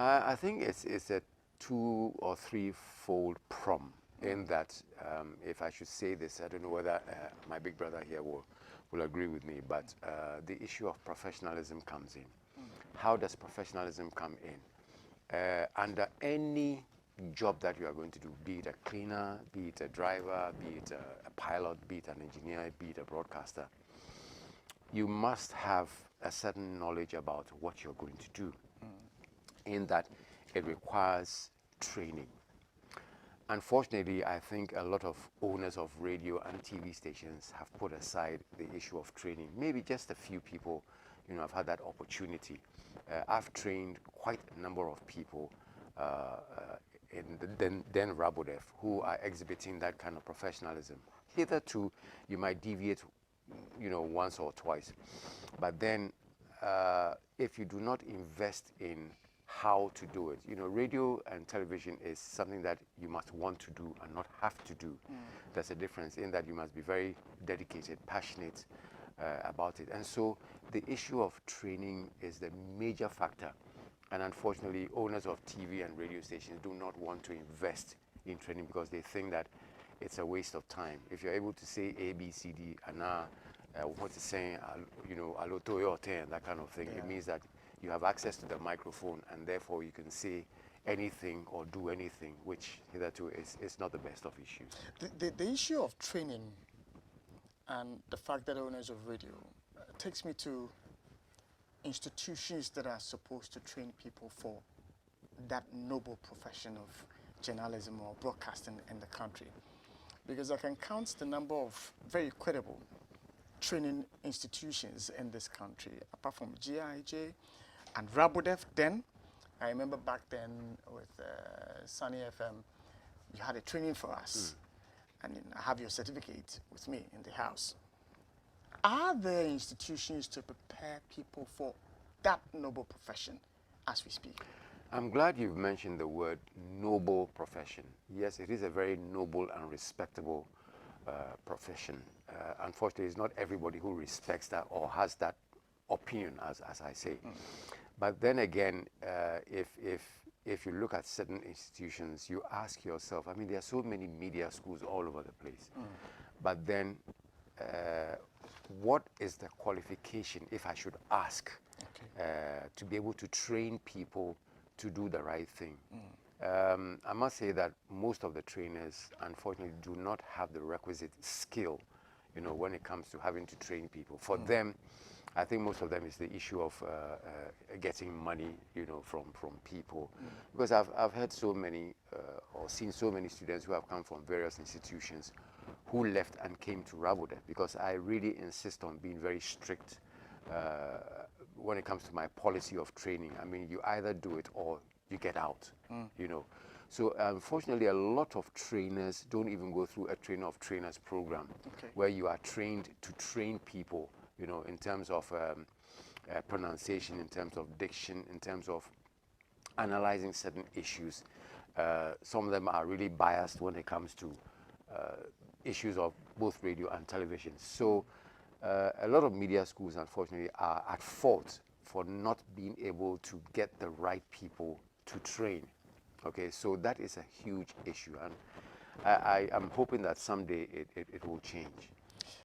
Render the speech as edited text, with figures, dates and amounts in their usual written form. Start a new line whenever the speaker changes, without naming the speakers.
I think it's a two or three-fold problem in that, if I should say this, I don't know whether my big brother here will agree with me, but the issue of professionalism comes in. How does professionalism come in? Under any job that you are going to do, be it a cleaner, be it a driver, be it a pilot, be it an engineer, be it a broadcaster, you must have a certain knowledge about what you're going to do, in that it requires training. Unfortunately, I think a lot of owners of radio and TV stations have put aside the issue of training. Maybe just a few people, have had that opportunity. I've trained quite a number of people in the then Rabodef who are exhibiting that kind of professionalism. Hitherto, you might deviate, once or twice, but then if you do not invest in how to do it, radio and television is something that you must want to do and not have to do. There's a difference in that you must be very dedicated, passionate about it. And so the issue of training is the major factor. And unfortunately, owners of TV and radio stations do not want to invest in training because they think that it's a waste of time. If you're able to say A, B, C, D, and what it's saying, aloto that kind of thing, it means that you have access to the microphone and therefore you can say anything or do anything, which hitherto is not the best of issues.
The issue of training and the fact that owners of radio takes me to institutions that are supposed to train people for that noble profession of journalism or broadcasting in the country. Because I can count the number of very credible training institutions in this country, apart from GIJ and Rabodef then. I remember back then with Sunny FM, you had a training for us. And I have your certificate with me in the house. Are there institutions to prepare people for that noble profession as we speak?
I'm glad you've mentioned the word noble profession. Yes, it is a very noble and respectable profession. Unfortunately, it's not everybody who respects that or has that opinion, as I say. But then again, if you look at certain institutions, you ask yourself, I mean, there are so many media schools all over the place. But then, what is the qualification, if I should ask, to be able to train people to do the right thing? I must say that most of the trainers, unfortunately, do not have the requisite skill, when it comes to having to train people. For them, I think most of them is the issue of getting money, from people. Because I've heard so many or seen so many students who have come from various institutions who left and came to Rabodef, because I really insist on being very strict when it comes to my policy of training. I mean, you either do it or you get out, So unfortunately, a lot of trainers don't even go through a trainer of trainers program, where you are trained to train people, in terms of pronunciation, in terms of diction, in terms of analyzing certain issues. Some of them are really biased when it comes to issues of both radio and television. So a lot of media schools, unfortunately, are at fault for not being able to get the right people to train. Okay, so that is a huge issue, and I am hoping that someday it will change.